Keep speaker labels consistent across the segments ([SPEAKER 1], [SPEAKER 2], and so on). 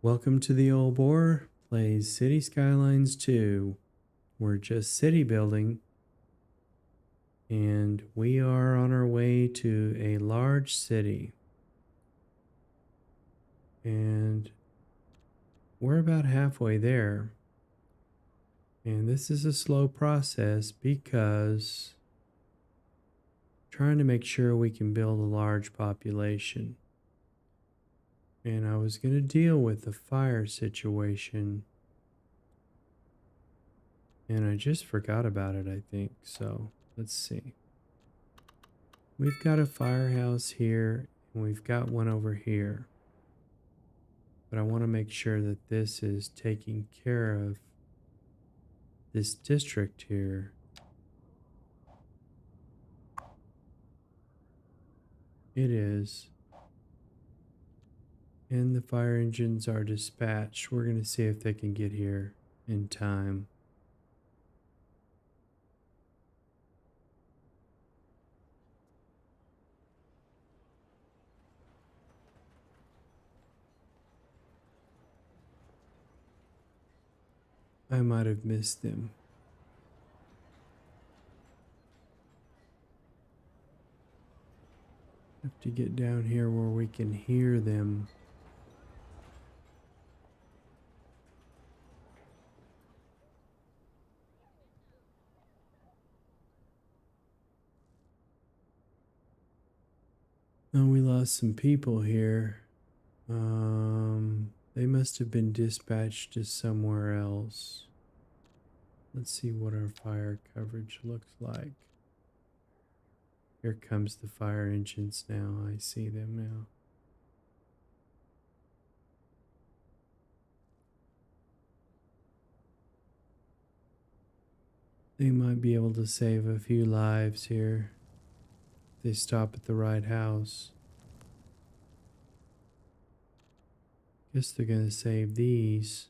[SPEAKER 1] Welcome to the Old Boar plays City Skylines 2. We're just city building and we are on our way to a large city. And we're about halfway there. And this is a slow process because trying to make sure we can build a large population. And I was going to deal with the fire situation. And I just forgot about it, I think. So let's see. We've got a firehouse here and we've got one over here. But I want to make sure that this is taking care of this district here. It is. And the fire engines are dispatched. We're going to see if they can get here in time. I might have missed them. Have to get down here where we can hear them. Oh, we lost some people here. They must have been dispatched to somewhere else. Let's see what our fire coverage looks like. Here comes the fire engines now. I see them now. They might be able to save a few lives here. They stop at the right house. Guess they're going to save these.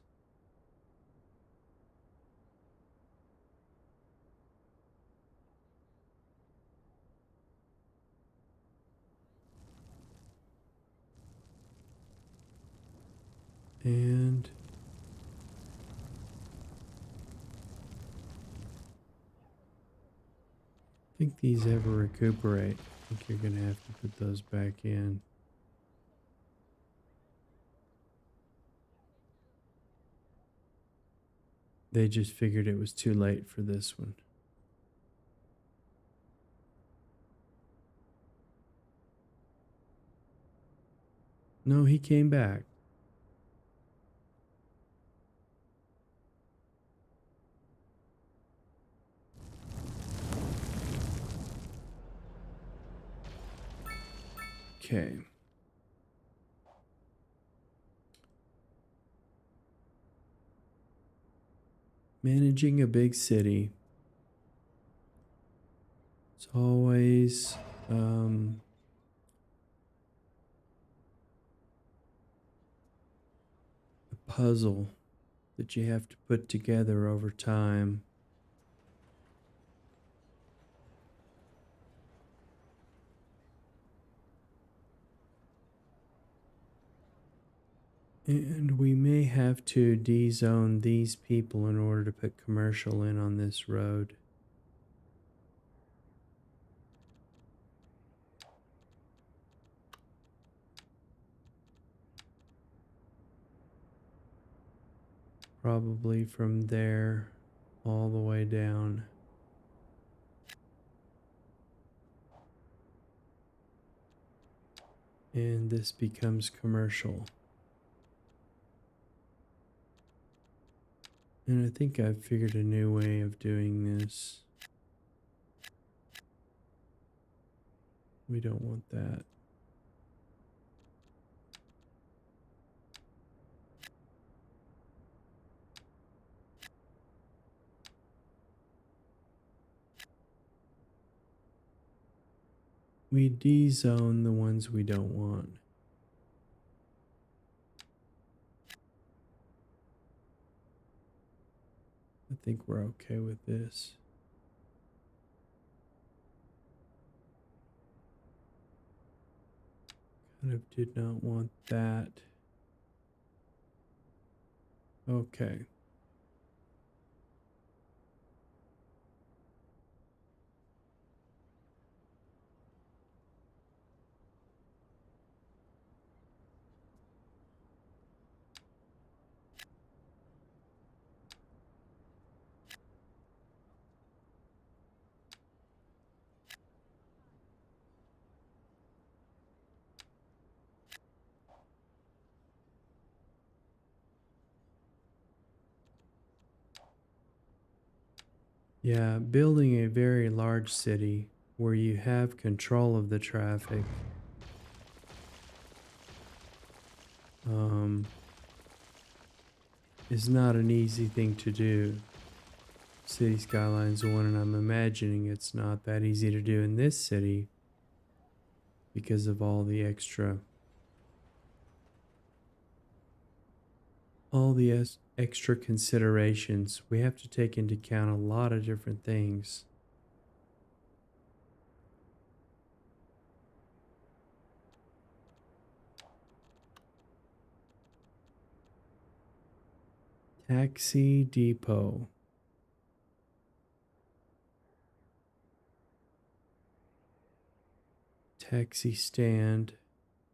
[SPEAKER 1] And I think these ever recuperate. I think you're going to have to put those back in. They just figured it was too late for this one. No, he came back. Okay. Managing a big city. It's always a puzzle that you have to put together over time. And we may have to de-zone these people in order to put commercial in on this road. Probably from there all the way down. And this becomes commercial. And I think I've figured a new way of doing this. We don't want that. We de-zone the ones we don't want. I think we're okay with this. Kind of did not want that. Okay. Yeah, building a very large city where you have control of the traffic um, is not an easy thing to do. City Skylines 1, and I'm imagining it's not that easy to do in this city because of all the extra considerations. We have to take into account a lot of different things. Taxi depot. Taxi stand.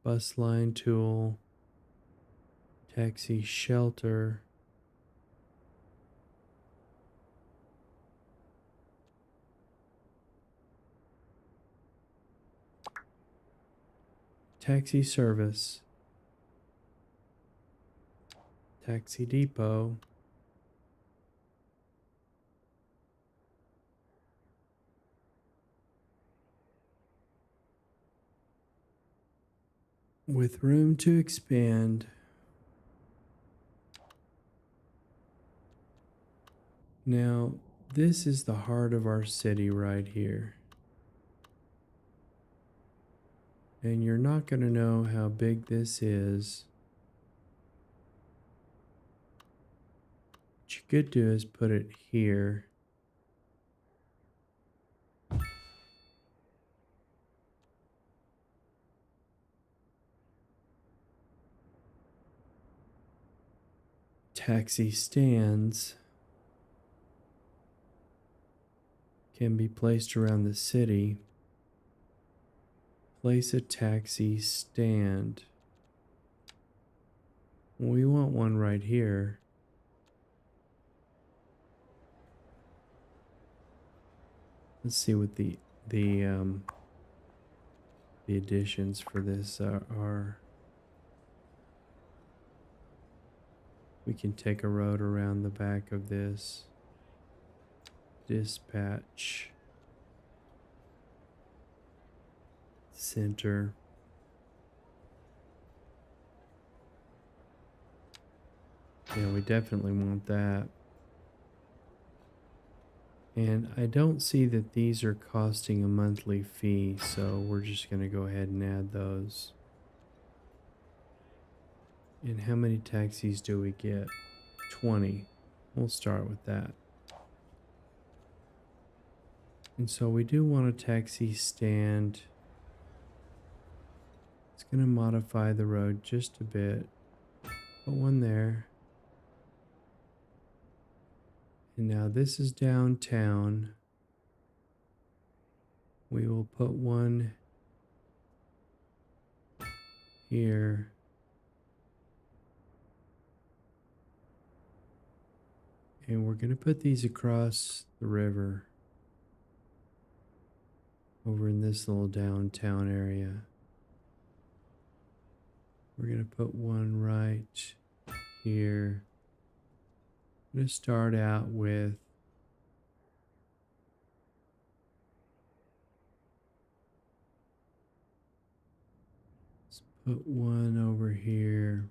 [SPEAKER 1] Bus line tool. Taxi shelter. Taxi service. Taxi depot. With room to expand. Now, this is the heart of our city right here. And you're not going to know how big this is. What you could do is put it here. Taxi stands can be placed around the city. Place a taxi stand. We want one right here. Let's see what the additions for this are. We can take a road around the back of this. Dispatch. Center. Yeah, we definitely want that. And I don't see that these are costing a monthly fee, so we're just going to go ahead and add those. And how many taxis do we get? 20. We'll start with that. And so we do want a taxi stand. It's going to modify the road just a bit. Put one there. And now this is downtown. We will put one here. And we're going to put these across the river over in this little downtown area. We're going to put one right here. I'm going to start out with let's put one over here.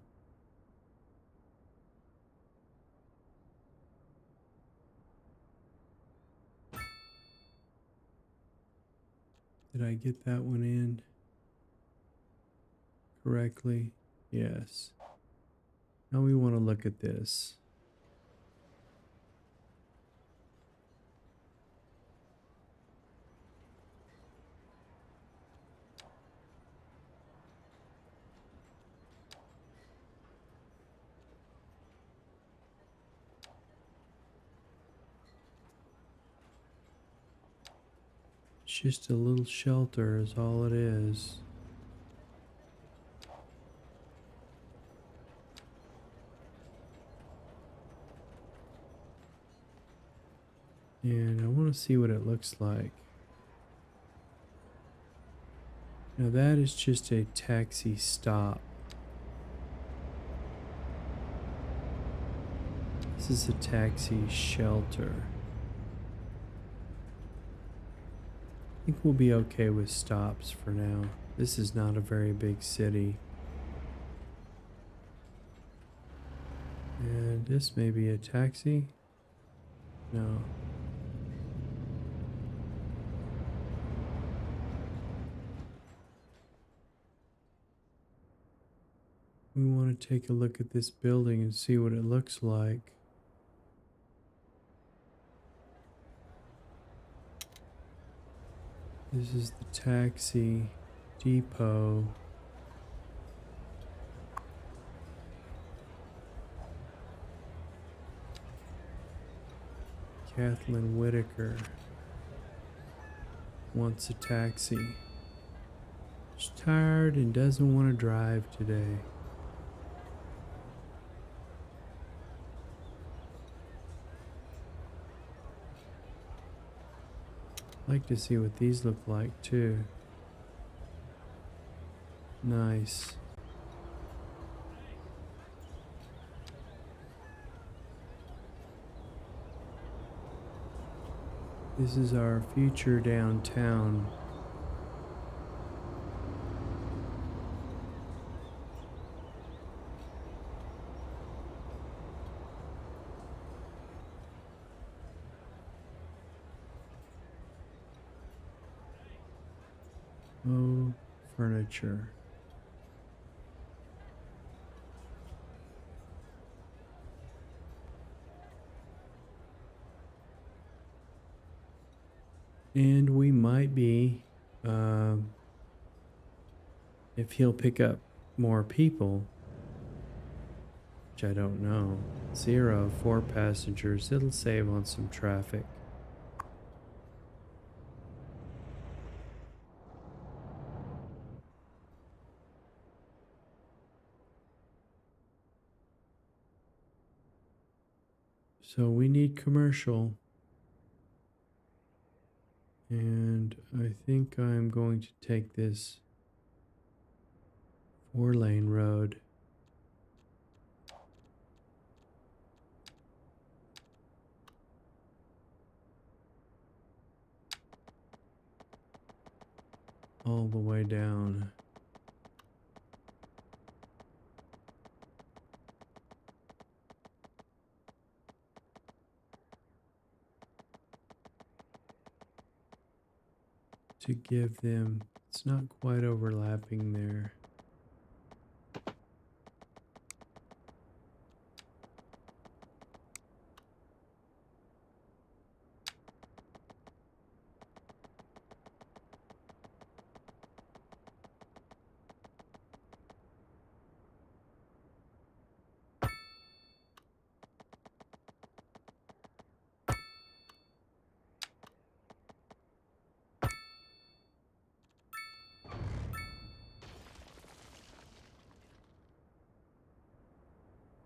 [SPEAKER 1] Did I get that one in correctly? Yes. Now we want to look at this. It's just a little shelter is all it is. And I want to see what it looks like. Now that is just a taxi stop. This is a taxi shelter. I think we'll be okay with stops for now. This is not a very big city. And this may be a taxi. No. We want to take a look at this building and see what it looks like. This is the taxi depot. Kathleen Whitaker wants a taxi. She's tired and doesn't want to drive today. I'd like to see what these look like too. Nice. This is our future downtown. Oh, furniture. And we might be, if he'll pick up more people, which I don't know. 0, 4 passengers. It'll save on some traffic. So we need commercial. And I think I'm going to take this 4-lane road. All the way down. To give them, it's not quite overlapping there.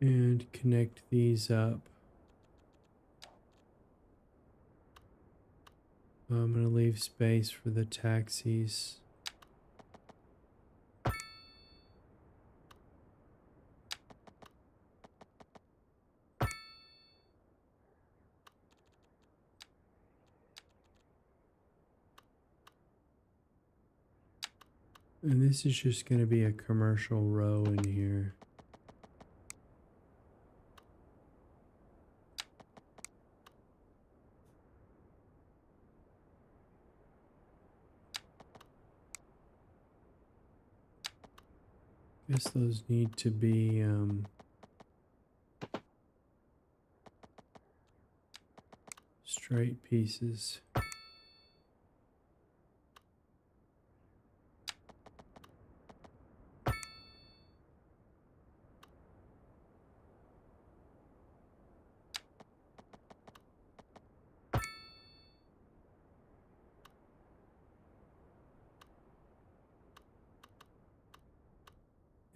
[SPEAKER 1] And connect these up. I'm going to leave space for the taxis. And this is just going to be a commercial row in here. Guess those need to be straight pieces.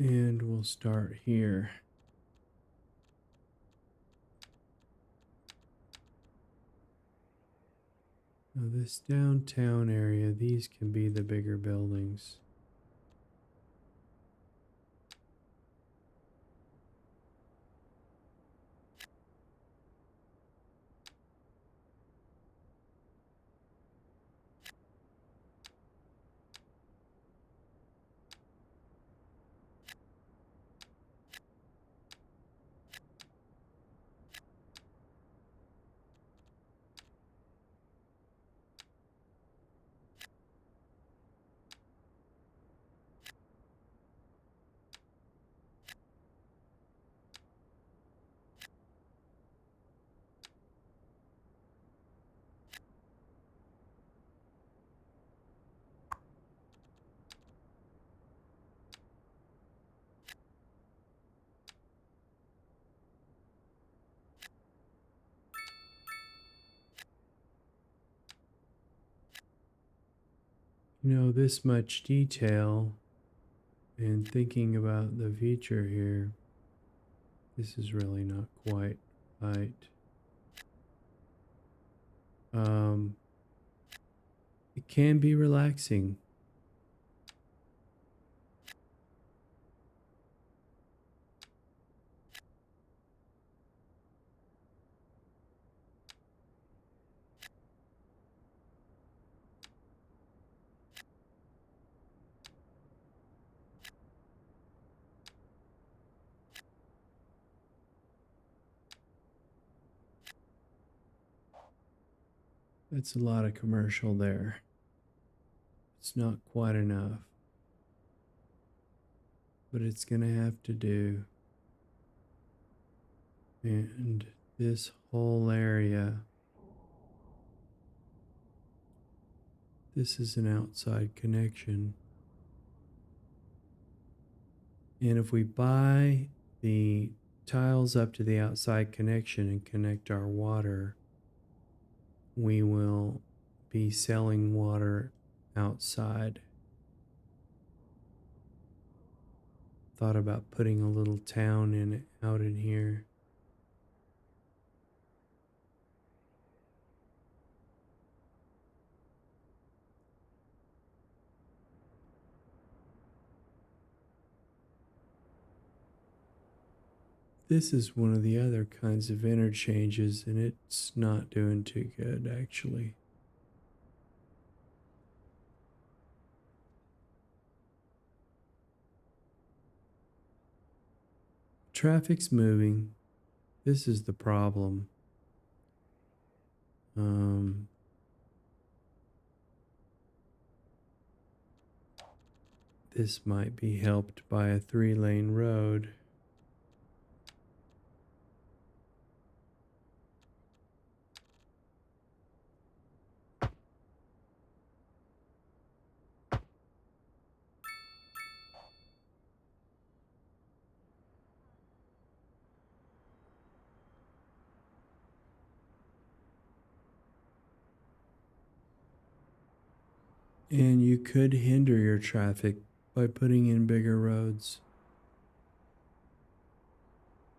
[SPEAKER 1] And we'll start here. Now this downtown area, these can be the bigger buildings. You know, this much detail and thinking about the future here, this is really not quite right. Um, it can be relaxing. That's a lot of commercial there. It's not quite enough, but it's gonna have to do. And this whole area, this is an outside connection. And if we buy the tiles up to the outside connection and connect our water, we will be selling water outside. Thought about putting a little town out in here. This is one of the other kinds of interchanges, and it's not doing too good, actually. Traffic's moving. This is the problem. This might be helped by a 3-lane road. And you could hinder your traffic by putting in bigger roads.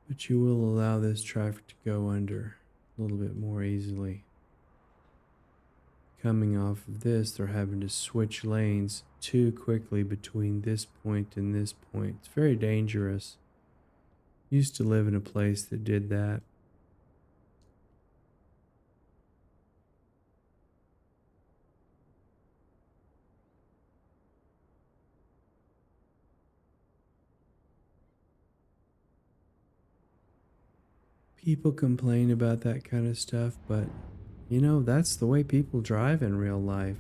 [SPEAKER 1] But you will allow this traffic to go under a little bit more easily. Coming off of this, they're having to switch lanes too quickly between this point and this point. It's very dangerous. Used to live in a place that did that. People complain about that kind of stuff, but you know, that's the way people drive in real life.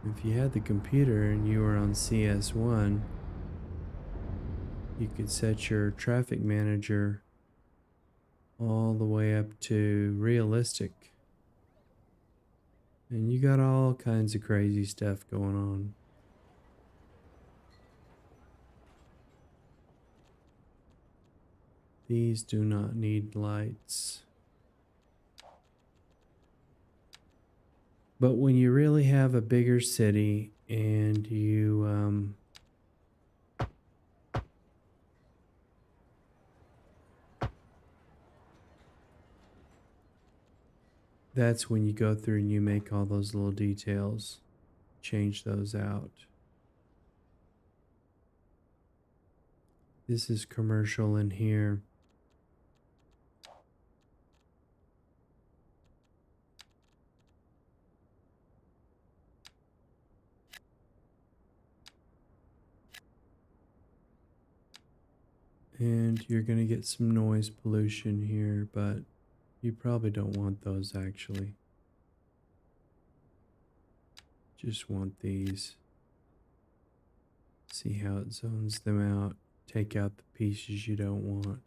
[SPEAKER 1] If you had the computer and you were on CS1, you could set your traffic manager all the way up to realistic. And you got all kinds of crazy stuff going on. These do not need lights. But when you really have a bigger city and you that's when you go through and you make all those little details, change those out. This is commercial in here. And you're going to get some noise pollution here, but you probably don't want those actually. Just want these. See how it zones them out. Take out the pieces you don't want.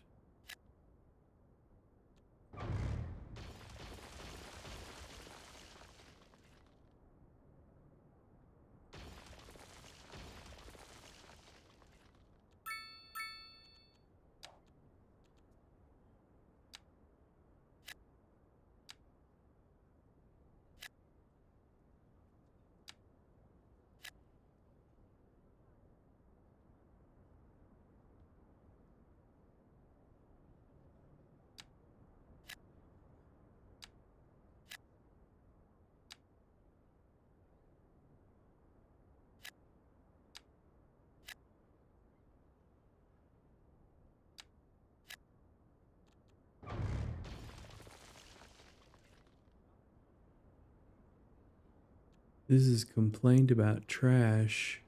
[SPEAKER 1] This is complained about trash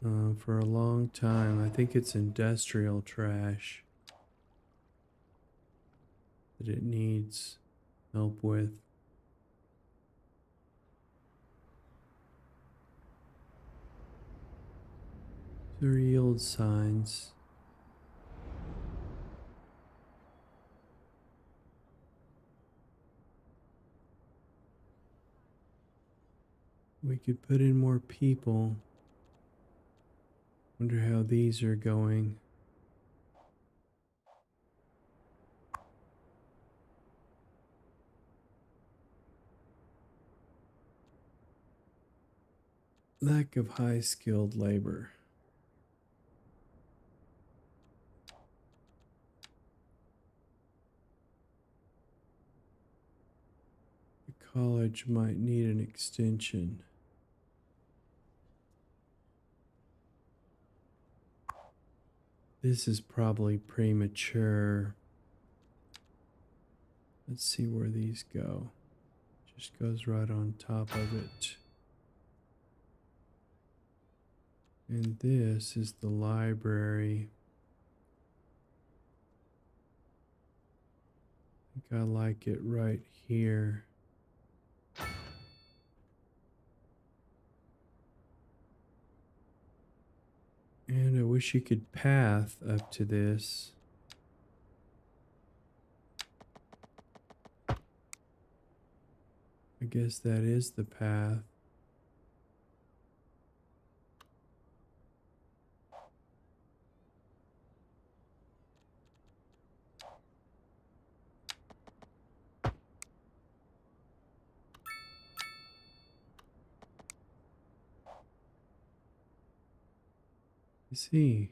[SPEAKER 1] for a long time. I think it's industrial trash that it needs help with. Sewer yield signs. We could put in more people. Wonder how these are going. Lack of high skilled labor. The college might need an extension. This is probably premature. Let's see where these go. Just goes right on top of it. And this is the library. I think I like it right here. And I wish you could path up to this. I guess that is the path. I see.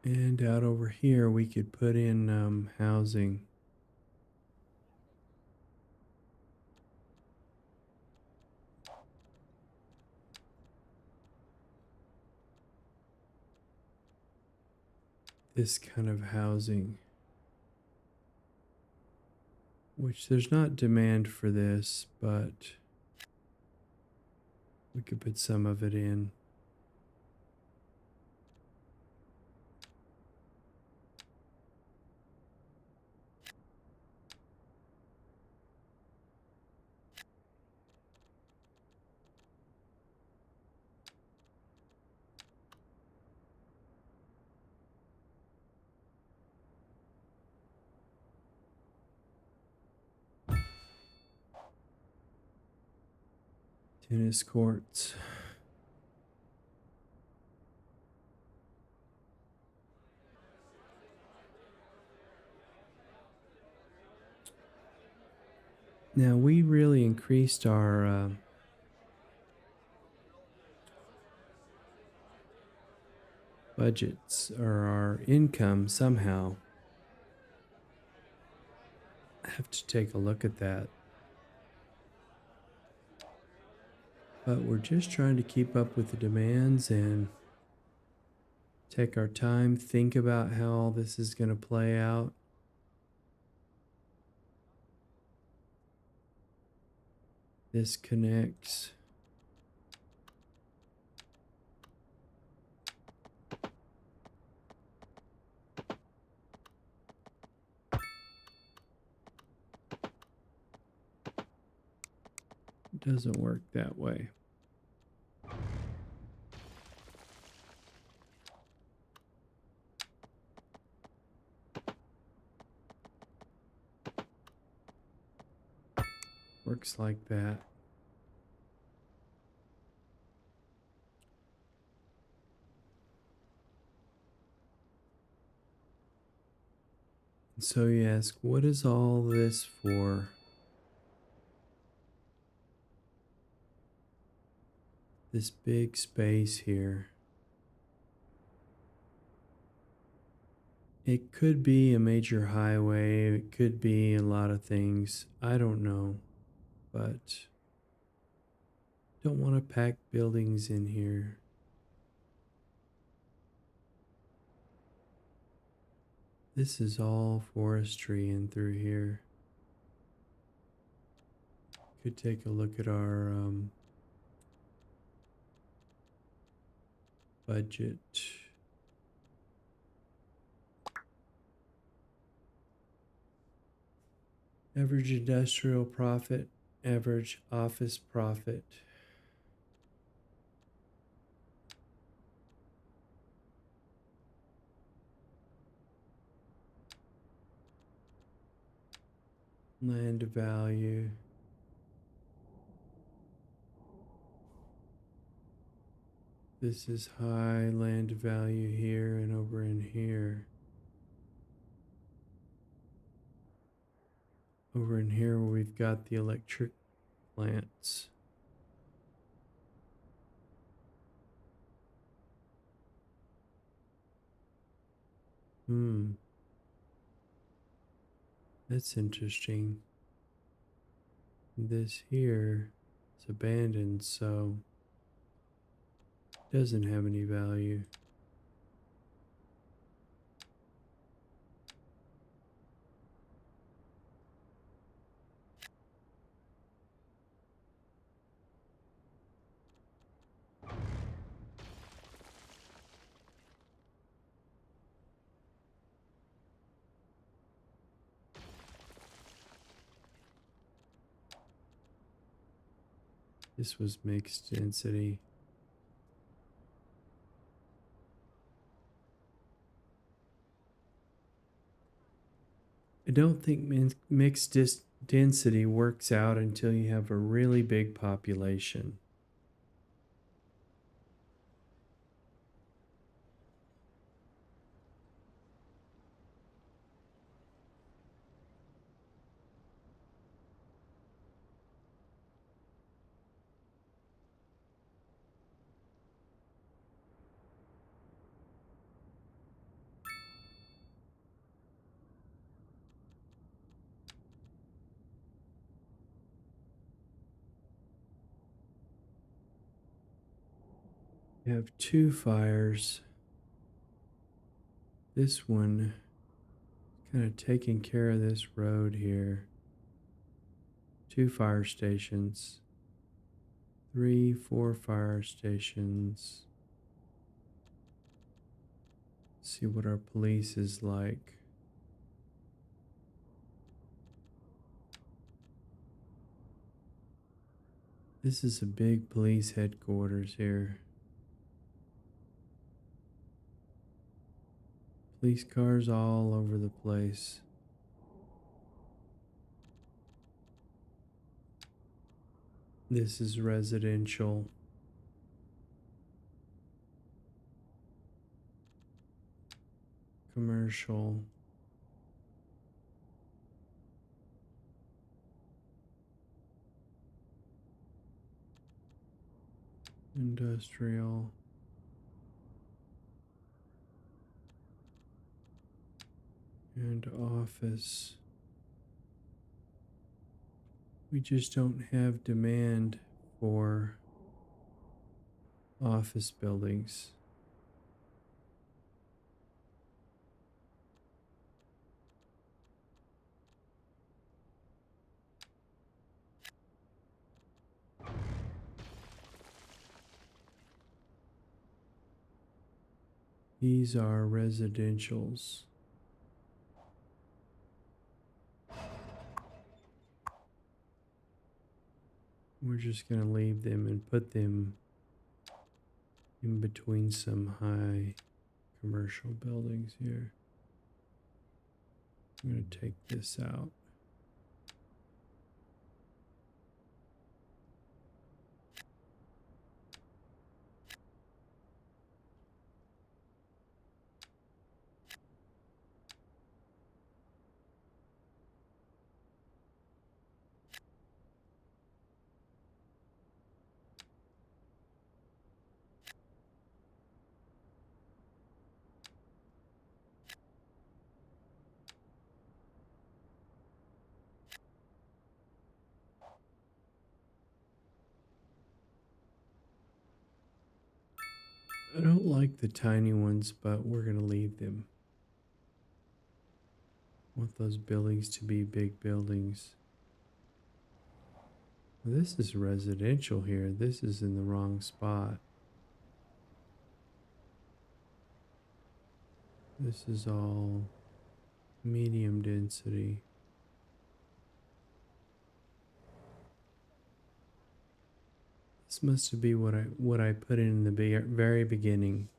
[SPEAKER 1] And out over here, we could put in housing. This kind of housing. Which there's not demand for this, but we could put some of it in. Tennis courts. Now, we really increased our budgets or our income somehow. I have to take a look at that. But we're just trying to keep up with the demands and take our time, think about how all this is going to play out. This connects. It doesn't work that way. Works like that. So you ask, what is all this for? This big space here. It could be a major highway, it could be a lot of things. I don't know, but don't want to pack buildings in here. This is all forestry in through here. Could take a look at our budget. Average industrial profit, average office profit. Land value. This is high land value here and over in here. Over in here where we've got the electric plants. That's interesting. This here is abandoned, so it doesn't have any value. This was mixed density. I don't think mixed density works out until you have a really big population. You have two fires. This one kind of taking care of this road here. Two fire stations. 3, 4 fire stations. See what our police is like. This is a big police headquarters here. Police cars all over the place. This is residential. Commercial. industrial, and office. We just don't have demand for office buildings. These are residentials. We're just going to leave them and put them in between some high commercial buildings here. I'm going to take this out. I don't like the tiny ones, but we're going to leave them. I want those buildings to be big buildings. This is residential here. This is in the wrong spot. This is all medium density. This must be what I put in the very beginning.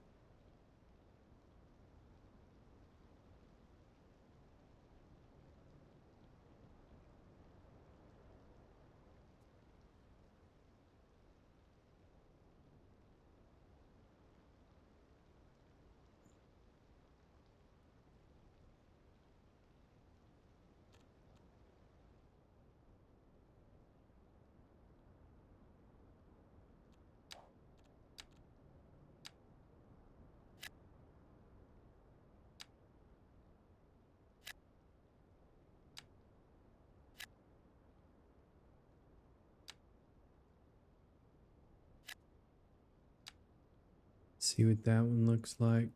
[SPEAKER 1] See what that one looks like.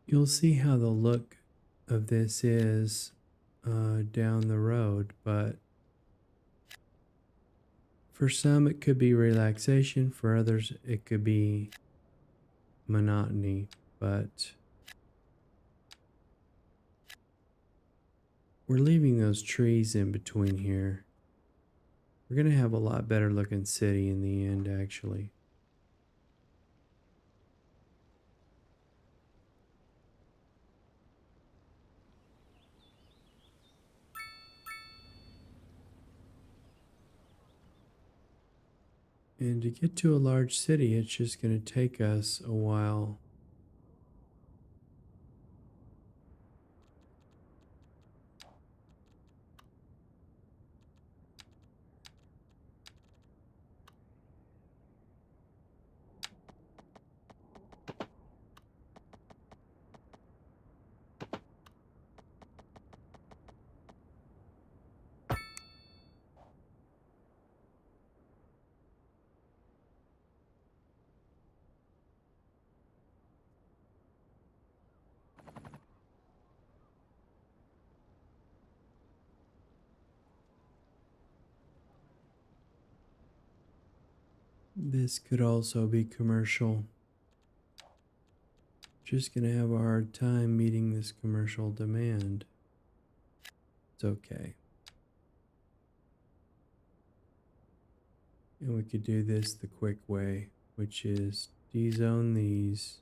[SPEAKER 1] You'll see how the look of this is down the road, but for some it could be relaxation, for others it could be monotony, but we're leaving those trees in between here. We're going to have a lot better looking city in the end, actually. And to get to a large city, it's just going to take us a while. This could also be commercial. just going to have a hard time meeting this commercial demand. It's okay. And we could do this the quick way, which is dezone these.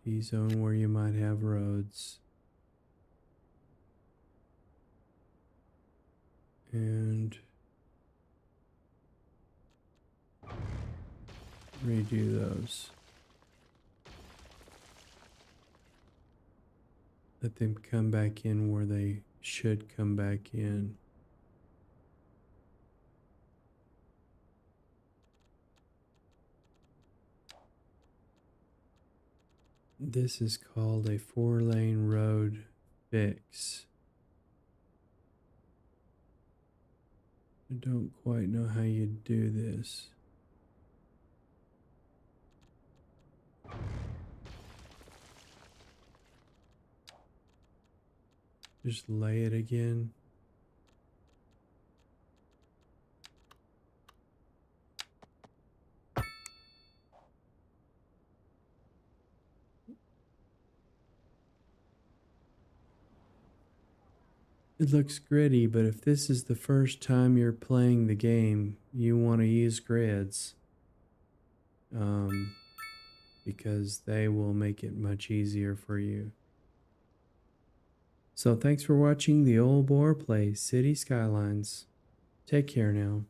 [SPEAKER 1] Dezone where you might have roads. And redo those. Let them come back in where they should come back in. This is called a 4-lane road fix. I don't quite know how you do this. Just lay it again. It looks gritty, but if this is the first time you're playing the game, you want to use grids. Because they will make it much easier for you. So thanks for watching the Old Boar play City Skylines. Take care now.